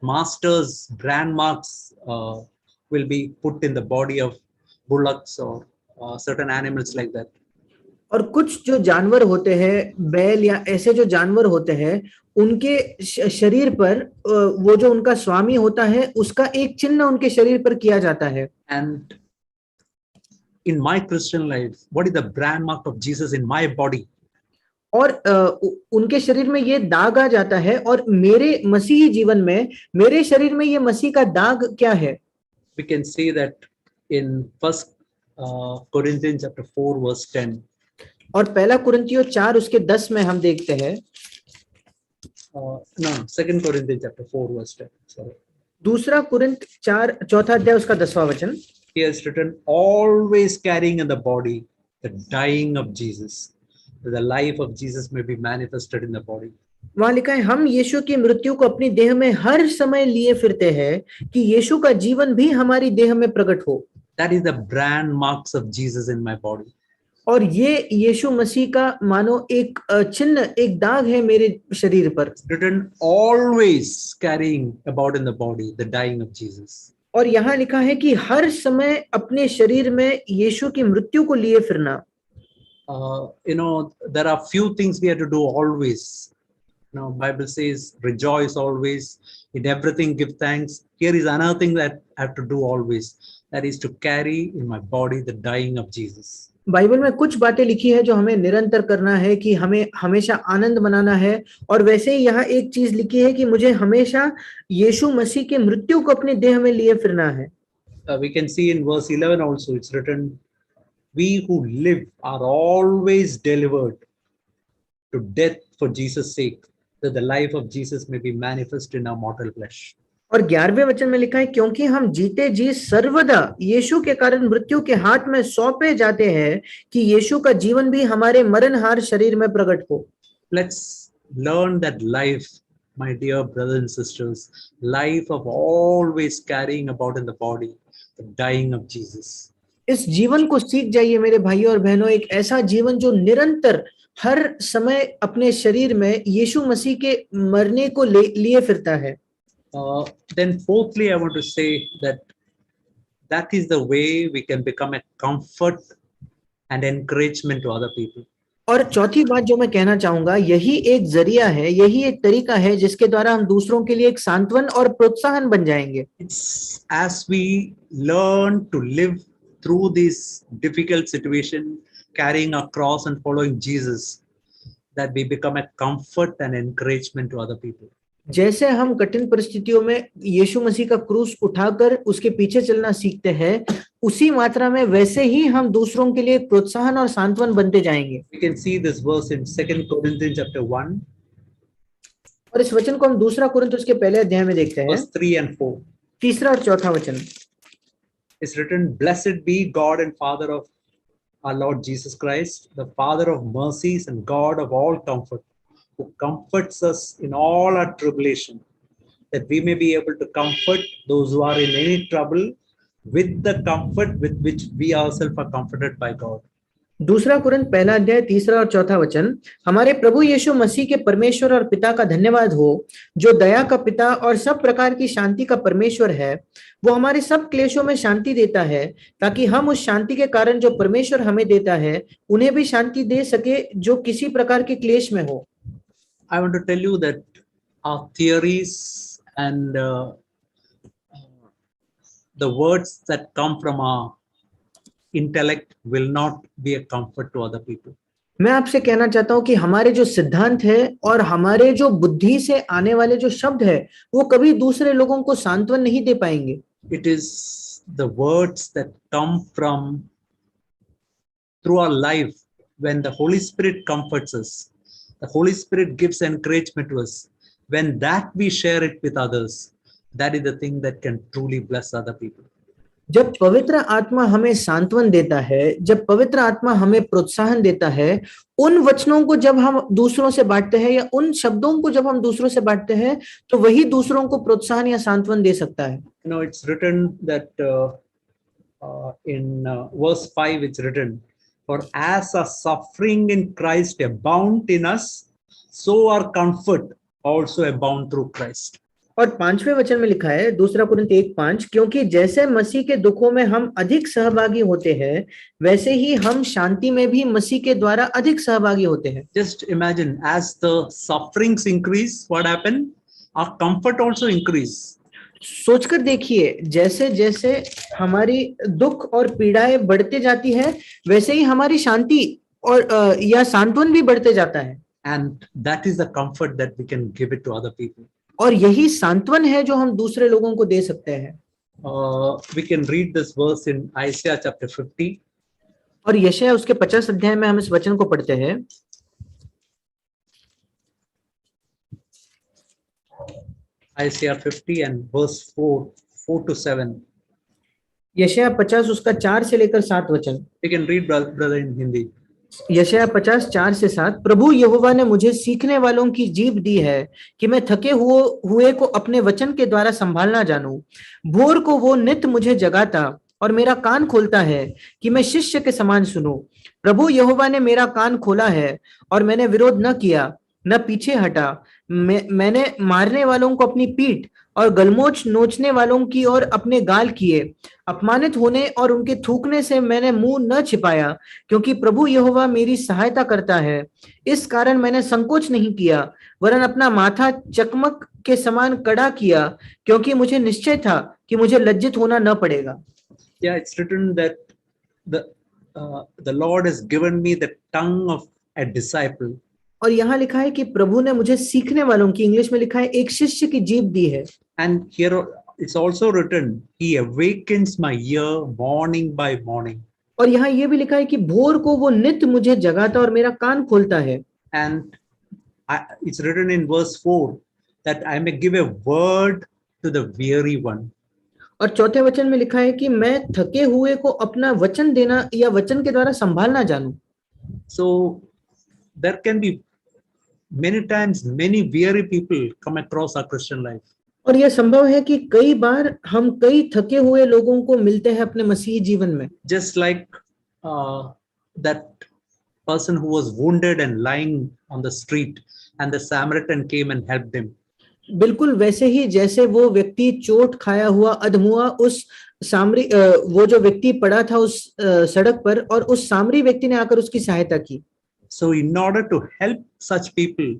master's brand marks will be put in the body of bullocks or certain animals like that. और कुछ जो जानवर होते हैं, बैल या ऐसे जो जानवर होते हैं, उनके शरीर पर वो जो उनका स्वामी होता है उसका एक चिन्ह उनके शरीर पर किया जाता है. And in my Christian life, what is the brand mark of Jesus in my body? और उनके शरीर में ये दाग आ जाता है, और मेरे मसीही जीवन में, मेरे शरीर में ये मसीह का दाग क्या है? We can see that in 1 Corinthians chapter 4 verse 10. और पहला कुरिन्थियों 4 उसके 10 में हम देखते हैं. No, 2 Corinthians chapter 4 verse 10. Sorry. दूसरा कुरिन्थ 4 चौथा अध्याय उसका 10वां वचन. He has written, always carrying in the body the dying of Jesus, that the life of Jesus may be manifested in the body. वहां लिखा है, हम यीशु की मृत्यु को अपनी देह में हर समय लिए फिरते हैं कि यीशु का जीवन भी हमारी देह में प्रकट हो. That is the brand marks of Jesus in my body. और ये यीशु मसीह का मानो एक चिन्ह, एक दाग है मेरे शरीर पर. It's written, always carrying about in the body the dying of Jesus. और यहाँ लिखा है कि हर समय अपने शरीर में यीशु की मृत्यु को लिए फिरना. There are few things we have to do always. Bible says, rejoice always, in everything give thanks. Here is another thing that I have to do always. That is to carry in my body the dying of Jesus. Bible में कुछ बातें लिखी है जो हमें निरंतर करना है, कि हमें हमेशा आनंद मनाना है. और वैसे ही यहाँ एक चीज लिखी है कि मुझे हमेशा यीशु मसीह की मृत्यु को अपने देह में लिए फिरना है. We can see in verse 11 also it's written, we who live are always delivered to death for Jesus' sake, that the life of Jesus may be manifest in our mortal flesh. और 11वें वचन में लिखा है, क्योंकि हम जीते जी सर्वदा यीशु के कारण मृत्यु के हाथ में सौंपे जाते हैं, कि यीशु का जीवन भी हमारे मरणहार शरीर में प्रकट हो. Let's learn that life my dear brothers and sisters, life of always carrying about in the body the dying of Jesus. इस जीवन को सीख जाइए मेरे भाइयों और बहनों, एक ऐसा जीवन जो निरंतर हर समय अपने शरीर में यीशु मसीह के मरने को लिए फिरता है। Then fourthly, I want to say that is the way we can become a comfort and encouragement to other people. और चौथी बात जो मैं कहना चाहूंगा, यही एक जरिया है, यही एक तरीका है जिसके द्वारा हम दूसरों के लिए एक सांत्वन और प्रोत्साहन बन जाएंगे। It's as we learn to live through this difficult situation, carrying a cross and following Jesus, that we become a comfort and encouragement to other people. जैसे हम कठिन परिस्थितियों में यीशु मसीह का क्रूस उठाकर उसके पीछे चलना सीखते हैं, उसी मात्रा में वैसे ही हम दूसरों के लिए प्रोत्साहन और सांत्वन बनते जाएंगे। We can see this verse in 2 Corinthians chapter 1. और इस वचन को हम दूसरा कुरिन्थियों के पहले अध्याय में देखते हैं, verse 3 and 4. तीसरा और चौथा वचन। It's written, "Blessed be God and Father of our Lord Jesus Christ, the Father of mercies and God of all comfort, who comforts us in all our tribulation, that we may be able to comfort those who are in any trouble with the comfort with which we ourselves are comforted by God." दूसरा कुरिन्थ पहला अध्याय तीसरा और चौथा वचन। हमारे प्रभु यीशु मसीह के परमेश्वर और पिता का धन्यवाद हो, जो दया का पिता और सब प्रकार की शांति का परमेश्वर है। वो हमारे सब क्लेशों में शांति देता है, ताकि हम उस शांति के कारण जो परमेश्वर हमें देता है, उन्हें भी शांति दे सके जो किसी प्रकार के क्लेश में हो। I want to tell you that our theories and the words that come from our intellect will not be a comfort to other people. मैं आपसे कहना चाहता हूं कि हमारे जो सिद्धांत है और हमारे जो बुद्धि से आने वाले जो शब्द है, वो कभी दूसरे लोगों को सांत्वन नहीं दे पाएंगे। It is the words that come from through our life when the Holy Spirit comforts us. The Holy Spirit gives encouragement to us. When that we share it with others, that is the thing that can truly bless other people. जब पवित्र आत्मा हमें सांत्वन देता है, जब पवित्र आत्मा हमें प्रोत्साहन देता है, उन वचनों को जब हम दूसरों से बांटते हैं या उन शब्दों को जब हम दूसरों से बांटते हैं, तो वही दूसरों को प्रोत्साहन या सांत्वन दे सकता है। You know, it's written that in verse 5, it's written, "For as our suffering in Christ abound in us, so our comfort also abound through Christ." और 5वें वचन में लिखा है, दूसरा कुरिन्थ 1:5, क्योंकि जैसे मसीह के दुखों में हम अधिक सहभागी होते हैं, वैसे ही हम शांति में भी मसीह के द्वारा अधिक सहभागी होते हैं। Just imagine, as the sufferings increase, what happened? Our comfort also increase. सोचकर देखिए, जैसे जैसे हमारी दुख और पीड़ाएं बढ़ते जाती है, वैसे ही हमारी शांति और या सांत्वन भी बढ़ते जाता है। And that is the comfort that we can give it to other people. और यही सांत्वन है जो हम दूसरे लोगों को दे सकते हैं। We can read this verse in Isaiah chapter 50. और यशायाह उसके 50 अध्याय में हम इस वचन को पढ़ते हैं। Isaiah 50 and verse 4 to 7. यशायाह 50 उसका 4 से लेकर 7 वचन। You can read, brother, in Hindi. यशायाह 50 4 से 7। प्रभु यहोवा ने मुझे सीखने वालों की जीभ दी है कि मैं थके हुए को अपने वचन के द्वारा संभालना जानूं। भोर को वो नित मुझे जगाता और मेरा कान खोलता है कि मैं शिष्य के समान सुनूं। प्रभु यहोवा ने मेरा कान खोला है और मैंने विरोध न किया, न पीछे हटा। मैंने मारने वालों को अपनी पीठ और गलमोच नोचने वालों की ओर अपने गाल किए। अपमानित होने और उनके थूकने से मैंने मुंह न छिपाया, क्योंकि प्रभु यहोवा मेरी सहायता करता है। इस कारण मैंने संकोच नहीं किया, वरन अपना माथा चकमक के समान कड़ा किया, क्योंकि मुझे निश्चय था कि मुझे लज्जित होना न पड़ेगा। Yeah, it's written that the Lord has given me the tongue of a disciple. और यहाँ लिखा है कि प्रभु ने मुझे सीखने वालों की, इंग्लिश में लिखा है, एक शिष्य की जीभ दी है। And here it's also written, He awakens my ear morning by morning. और यहाँ ये भी लिखा है कि भोर को वो नित मुझे जगाता और मेरा कान खोलता है। And it's written in verse 4 that I may give a word to the weary one. और चौथे वचन में लिखा है कि मैं थके हुए को अपना वचन देना या वचन के द्वारा संभालना जानूं। So there can be many times many weary people come across our Christian life. और यह संभव है कि कई बार हम कई थके हुए लोगों को मिलते हैं अपने मसीही जीवन में, Just like that person who was wounded and lying on the street, and the Samaritan came and helped him. बिल्कुल वैसे ही जैसे वो व्यक्ति चोट खाया हुआ अधमुआ उस वो जो व्यक्ति पड़ा था उस सड़क पर, और उस सामरी व्यक्ति ने आकर उसकी सहायता की. So in order to help such people,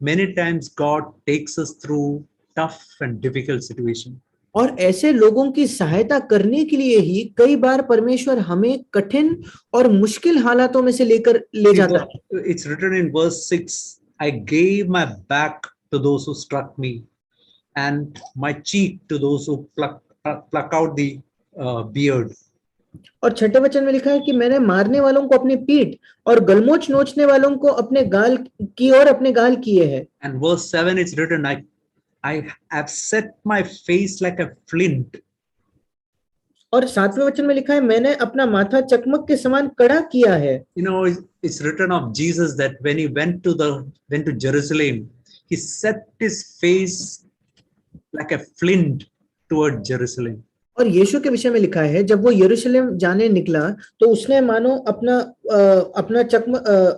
many times God takes us through tough and difficult situation. और ऐसे लोगों की सहायता करने के लिए ही कई बार परमेश्वर हमें कठिन और मुश्किल हालातों में से लेकर ले जाता है. It's written in verse 6, I gave my back to those who struck me, and my cheek to those who pluck out the beard. और छठे वचन में लिखा है कि मैंने मारने वालों को अपनी पीठ और गलमोच नोचने वालों को अपने गाल की ओर अपने गाल किए हैं. And verse 7 it's written, I have set my face like a flint. और सातवें वचन में लिखा है मैंने अपना माथा चकमक के समान कड़ा किया है. You know, it's written of Jesus that when he went to Jerusalem, he set his face like a flint toward Jerusalem. और यीशु के विषय में लिखा है जब वो यरूशलेम जाने निकला तो उसने मानो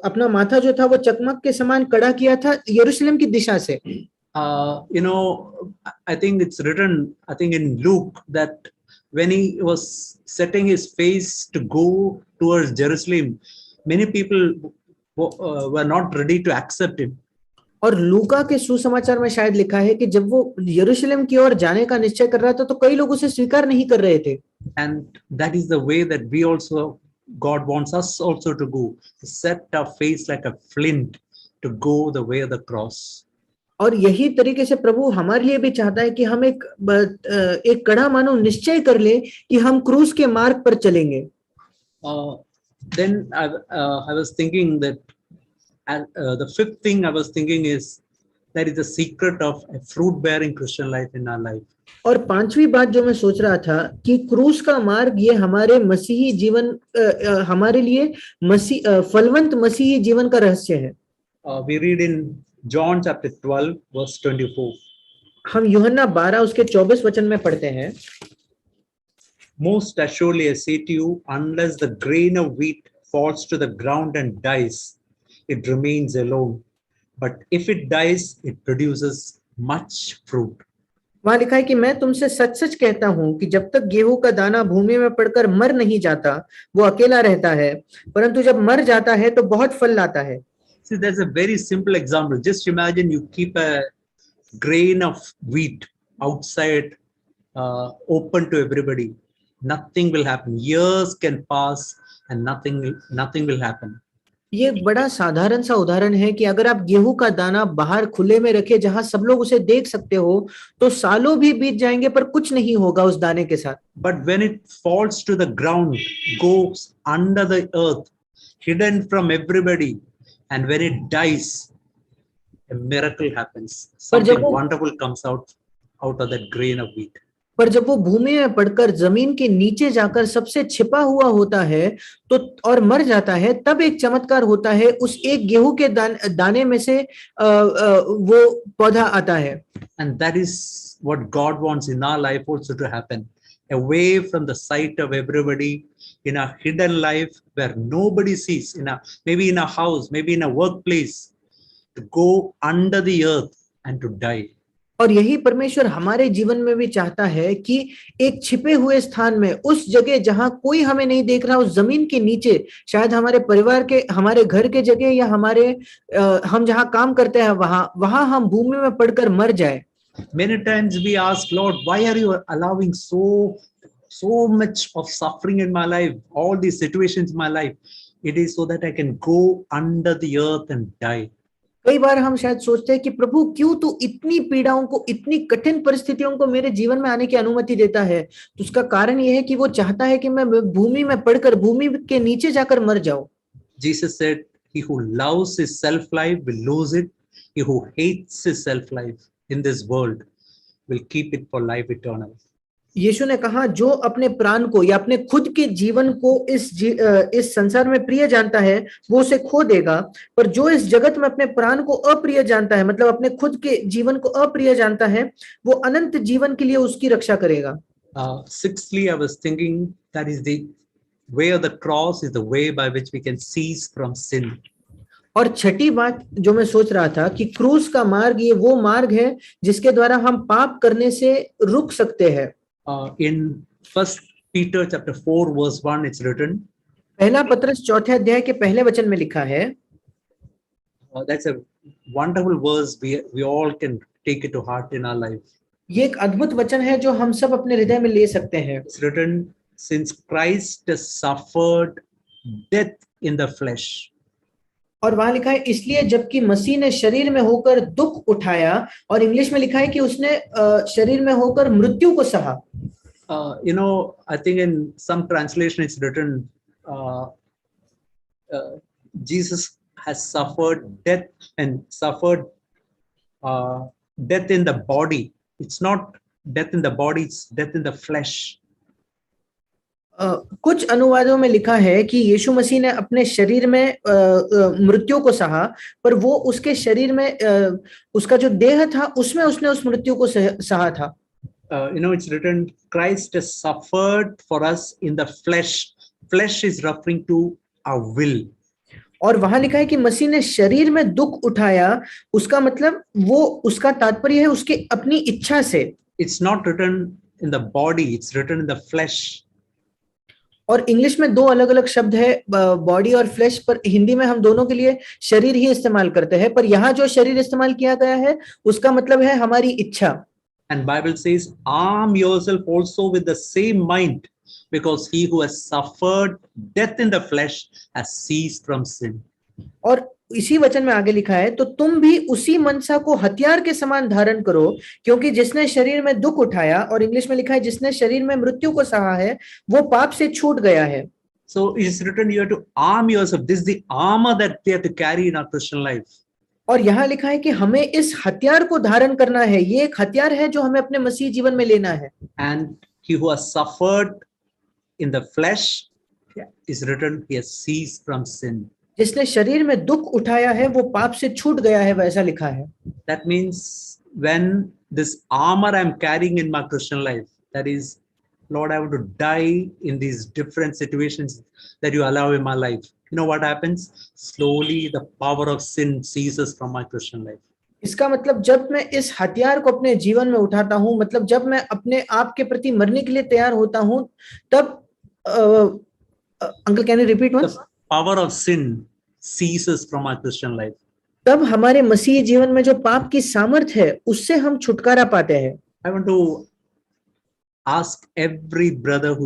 अपना माथा जो था वो चकमक के समान कड़ा किया था यरूशलेम की दिशा से. You know, I think it's written, I think in Luke, that when he was setting his face to go towards Jerusalem, many people were not ready to accept him. और लूका के सुसमाचार में शायद लिखा है कि जब वो यरूशलेम की ओर जाने का निश्चय कर रहा था तो कई लोग उसे स्वीकार नहीं कर रहे थे. And that is the way that we also, God wants us also to go, to set our face like a flint, to go the way of the cross. और यही तरीके से प्रभु हमारे लिए भी चाहता है कि हम एक कड़ा मानो निश्चय कर ले कि हम क्रूस के मार्ग पर चलेंगे. Then I was thinking that the fifth thing I was thinking is that is the secret of a fruit-bearing Christian life in our life. और पांचवी बात जो मैं सोच रहा था कि क्रूस का मार्ग ये हमारे मसीही जीवन हमारे लिए फलवंत मसीही जीवन का रहस्य है. We read in John chapter 12 verse 24. हम यूहन्ना 12 उसके 24 वचन में पढ़ते हैं. Most assuredly I say to you, unless the grain of wheat falls to the ground and dies, it remains alone. But if it dies, it produces much fruit. वहां लिखा है कि मैं तुमसे सच सच कहता हूं कि जब तक गेहूं का दाना भूमि में पड़कर मर नहीं जाता वो अकेला रहता है, परंतु जब मर जाता है तो बहुत फल लाता है. See, there's a very simple example. Just imagine you keep a grain of wheat outside, open to everybody. Nothing will happen. Years can pass and nothing will happen. ये एक बड़ा साधारण सा उदाहरण है कि अगर आप गेहूं का दाना बाहर खुले में रखे जहां सब लोग उसे देख सकते हो तो सालों भी बीत जाएंगे पर कुछ नहीं होगा उस दाने के साथ. But when it falls to the ground, goes under the earth, hidden from everybody, and when it dies, a miracle happens. Something wonderful comes out of that grain of wheat. पर जब वो भूमि में पड़कर जमीन के नीचे जाकर सबसे छिपा हुआ होता है तो और मर जाता है, तब एक चमत्कार होता है. उस एक गेहूं के दाने में से वो पौधा आता है. And that is what God wants in our life also to happen. Away from the sight of everybody, in a hidden life where nobody sees, maybe in a house, maybe in a workplace, to go under the earth and to die. और यही परमेश्वर हमारे जीवन में भी चाहता है कि एक छिपे हुए स्थान में, उस जगह जहां कोई हमें नहीं देख रहा, उस जमीन के नीचे, शायद हमारे परिवार के, हमारे घर के जगह या हम जहां काम करते हैं वहां हम भूमि में पड़कर मर जाए. Many times we ask, Lord, why are you allowing so much of suffering in my life, all these situations in my life? It is so that I can go under the earth and die. कई बार हम शायद सोचते हैं कि प्रभु क्यों तू इतनी पीड़ाओं को, इतनी कठिन परिस्थितियों को मेरे जीवन में आने की अनुमति देता है. तो उसका कारण यह है कि वो चाहता है कि मैं भूमि में पड़कर, भूमि के नीचे जाकर मर जाऊं. Jesus said, he who loves his self life will lose it. He who hates his self life in this world will keep it for life eternal. यीशु ने कहा जो अपने प्राण को या अपने खुद के जीवन को इस संसार में प्रिय जानता है वो उसे खो देगा, पर जो इस जगत में अपने प्राण को अप्रिय जानता है, मतलब अपने खुद के जीवन को अप्रिय जानता है, वो अनंत जीवन के लिए उसकी रक्षा करेगा। Sixthly, I was thinking that is the way of the cross is the way by which we can cease from sin. और छठी बात जो मैं सोच रहा था कि क्रूस का मार्ग ये वो मार्ग है जिसके द्वारा हम पाप करने से रुक सकते हैं। In First Peter chapter 4 verse 1 it's written. पहला पत्रस चौथे अध्याय के पहले वचन में लिखा है। That's a wonderful verse. We all can take it to heart in our life. ये एक अद्भुत वचन है जो हम सब अपने हृदय में ले सकते हैं। It's written, since Christ has suffered death in the flesh. और वहां लिखा है इसलिए जबकि मसीह ने शरीर में होकर दुख उठाया, और इंग्लिश में लिखा है कि उसने शरीर में होकर मृत्यु को सहा। I think in some translation it's written, Jesus has suffered death and suffered death in the body. It's not death in the body, it's death in the flesh. कुछ अनुवादों में लिखा है कि यीशु मसीह ने अपने शरीर में मृत्यु को सहा, पर वो उसके शरीर में उसका जो देह था उसमें उसने उस मृत्यु को सहा था। It's written, Christ has suffered for us in the flesh. Flesh is referring to our will. और वहां लिखा है कि मसीह ने शरीर में दुख उठाया, उसका मतलब वो उसका तात्पर्य है उसके अपनी इच्छा से। It's not written in the body, it's written in the flesh. और इंग्लिश में दो अलग अलग शब्द है, बॉडी और फ्लैश, पर हिंदी में हम दोनों के लिए शरीर ही इस्तेमाल करते हैं, पर यहाँ जो शरीर इस्तेमाल किया गया है उसका मतलब है हमारी इच्छा। And Bible says, arm yourself also with the same mind, because he who has suffered death in the flesh has ceased from sin. और इसी वचन में आगे लिखा है तो तुम भी उसी मनसा को हथियार के समान धारण करो, क्योंकि जिसने शरीर में दुख उठाया, और इंग्लिश में लिखा है जिसने शरीर में मृत्यु को सहा है वो पाप से छूट गया है। So it is written, you have to arm yourself. This is the armor that we have to carry in our Christian life. और यहाँ लिखा है कि हमें इस हथियार को धारण करना है, ये एक हथियार है जो हमें अपने मसीह जीवन में लेना है। And he who has suffered in the flesh is written, he has ceased from sin. जिसने शरीर में दुख उठाया है वो पाप से छूट गया है, वैसा लिखा है। That means when this armor I'm carrying in my Christian life, that is, Lord, I want to die in these different situations that you allow in my life. You know what happens? Slowly the power of sin ceases from my Christian life. इसका मतलब जब मैं इस हथियार को अपने जीवन में उठाता हूँ, मतलब जब मैं अपने आप के प्रति मरने के लिए तैयार होता हूँ, तब uncle can you repeat once? Power of sin ceases from our Christian life. तब हमारे मसीही जीवन में जो पाप की सामर्थ्य है उससे हम छुटकारा पाते हैं। I want to ask every brother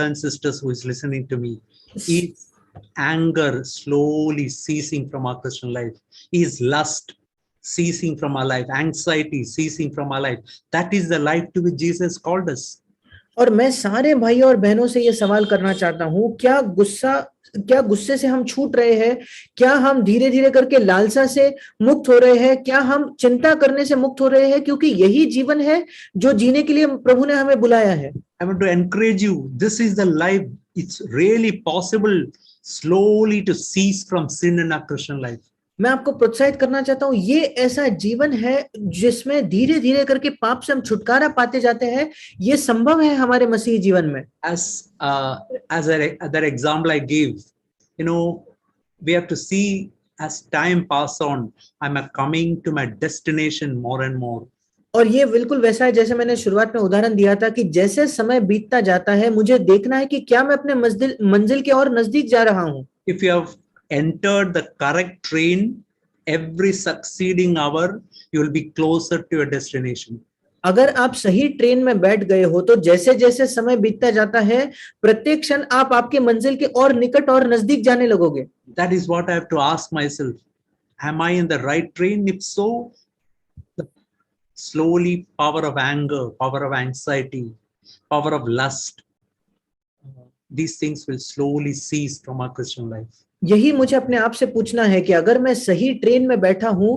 and sisters who is listening to me, is anger slowly ceasing from our Christian life? Is lust ceasing from our life? Anxiety ceasing from our life? That is the life to which Jesus called us. और मैं सारे भाइयों और बहनों से ये सवाल करना चाहता हूँ, क्या गुस्से से हम छूट रहे हैं? क्या हम धीरे धीरे करके लालसा से मुक्त हो रहे हैं? क्या हम चिंता करने से मुक्त हो रहे हैं? क्योंकि यही जीवन है जो जीने के लिए प्रभु ने हमें बुलाया है। I want to encourage you. This is the life. It's really possible slowly to cease from sin in our Christian life. मैं आपको प्रोत्साहित करना चाहता हूँ, ये ऐसा जीवन है जिसमें धीरे धीरे करके पाप से हम छुटकारा पाते जाते हैं। ये संभव है हमारे मसीही जीवन में। As that example I gave, we have to see as time pass on, I'm coming to my destination more and more. और ये बिल्कुल वैसा है जैसे मैंने शुरुआत में उदाहरण दिया था कि जैसे समय बीतता जाता है मुझे देखना है कि क्या मैं अपने मंजिल के और नजदीक जा रहा हूँ। If you have entered the correct train, every succeeding hour you will be closer to your destination. अगर आप सही ट्रेन में बैठ गए हो तो जैसे जैसे समय बीतता जाता है प्रत्येक क्षण आप आपके मंजिल के और निकट और नजदीक जाने लगोगे। That is what I have to ask myself. Am I in the right train? If so, the slowly power of anger, power of anxiety, power of lust, these things will slowly cease from our Christian life. यही मुझे अपने आप से पूछना है कि अगर मैं सही ट्रेन में बैठा हूं,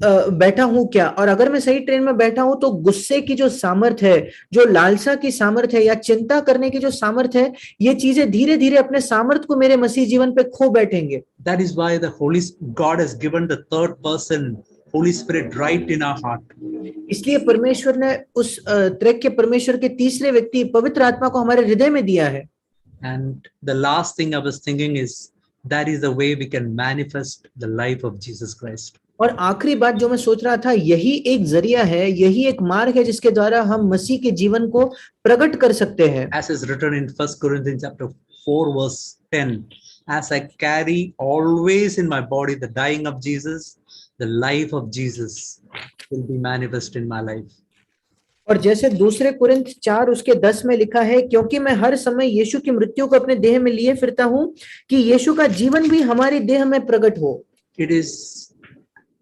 बैठा हूं क्या, और अगर मैं सही ट्रेन में बैठा हूं तो गुस्से की जो सामर्थ है, जो लालसा की सामर्थ है, या चिंता करने की जो सामर्थ है, ये चीजें धीरे धीरे अपने सामर्थ को मेरे मसीह जीवन पे खो बैठेंगे। That is why the God has given the third person, Holy Spirit, right in our heart. इसलिए परमेश्वर ने उस त्रैक्य परमेश्वर के तीसरे व्यक्ति पवित्र आत्मा को हमारे हृदय में दिया है। And the last thing I was thinking is that is the way we can manifest the life of Jesus Christ. और आखिरी बात जो मैं सोच रहा था, यही एक जरिया है, यही एक मार्ग है जिसके द्वारा हम मसीह के जीवन को प्रकट कर सकते हैं। As is written in 1 Corinthians chapter 4 verse 10, as I carry always in my body the dying of Jesus, the life of Jesus will be manifest in my life. और जैसे दूसरे कुरिन्थ 4 उसके 10 में लिखा है, क्योंकि मैं हर समय यीशु की मृत्यु को अपने देह में लिए फिरता हूं कि यीशु का जीवन भी हमारी देह में प्रकट हो। It is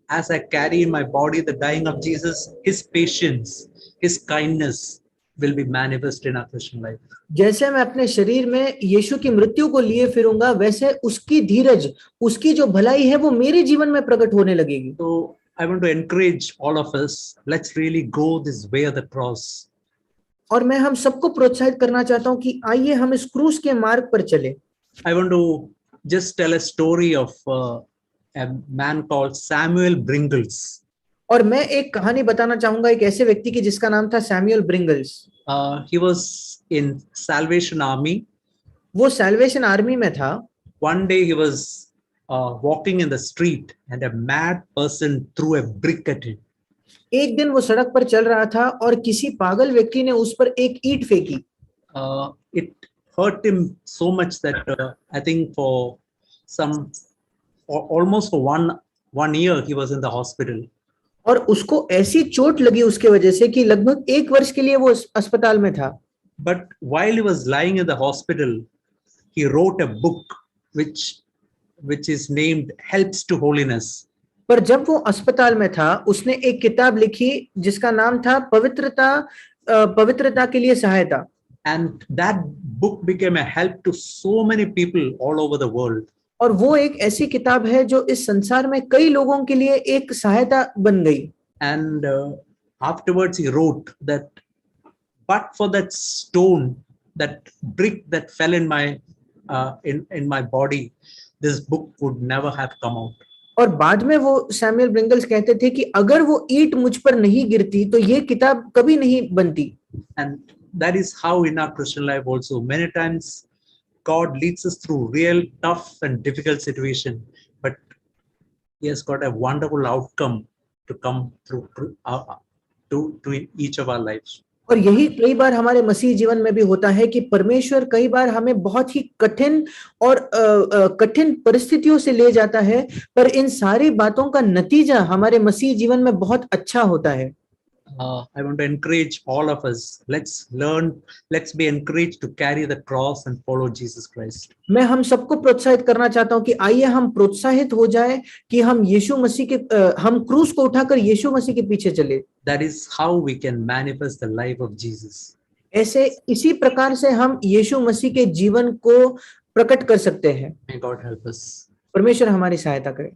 as I carry in my body the dying of Jesus, his patience, his kindness will be manifest in our Christian life. जैसे मैं अपने शरीर में यीशु की मृत्यु को लिए फिरूंगा, वैसे उसकी धीरज, उसकी जो भलाई है वो मेरे जीवन में प्रकट होने लगेगी। So I want to encourage all of us, let's really go this way of the cross. और मैं हम सबको प्रोत्साहित करना चाहता हूं कि आइए हम इस क्रूस के मार्ग पर चले। I want to just tell a story of a man called Samuel Bringles. और मैं एक कहानी बताना चाहूंगा एक ऐसे व्यक्ति की जिसका नाम था Samuel Brengles. He was in Salvation Army. वो सैल्वेशन आर्मी में था। One day he was walking in the street and a mad person threw a brick at him. एक दिन वो सड़क पर चल रहा था और किसी पागल व्यक्ति ने उस पर एक ईंट फेंकी। It hurt him so much that I think for almost for one year he was in the hospital. और उसको ऐसी चोट लगी उसके वजह से कि लगभग 1 वर्ष के लिए वो अस्पताल में था। But while he was lying in the hospital, he wrote a book which is named Helps to Holiness. पर जब वो अस्पताल में था, उसने एक किताब लिखी जिसका नाम था पवित्रता के लिए सहायता। And that book became a help to so many people all over the world. और वो एक ऐसी किताब है जो इस संसार में कई लोगों के लिए एक सहायता बन गई। And afterwards he wrote that, but for that stone, that brick that fell in my body, this book would never have come out. और बाद में वो सैमुअल ब्रिंगल्स कहते थे कि अगर वो ईंट मुझ पर नहीं गिरती तो ये किताब कभी नहीं बनती। And that is how in our Christian life also many times God leads us through real tough and difficult situation, but he has got a wonderful outcome to come through to each of our lives. और यही कई बार हमारे मसीह जीवन में भी होता है कि परमेश्वर कई बार हमें बहुत ही कठिन और कठिन परिस्थितियों से ले जाता है, पर इन सारी बातों का नतीजा हमारे मसीह जीवन में बहुत अच्छा होता है। I want to encourage all of us. Let's be encouraged to carry the cross and follow Jesus Christ. मैं हम सबको प्रोत्साहित करना चाहता हूं कि आइए हम प्रोत्साहित हो जाए कि हम यीशु मसीह के हम क्रूस को उठाकर यीशु मसीह के पीछे चले। That is how we can manifest the life of Jesus. ऐसे इसी प्रकार से हम यीशु मसीह के जीवन को प्रकट कर सकते हैं। May God help us. परमेश्वर हमारी सहायता करे।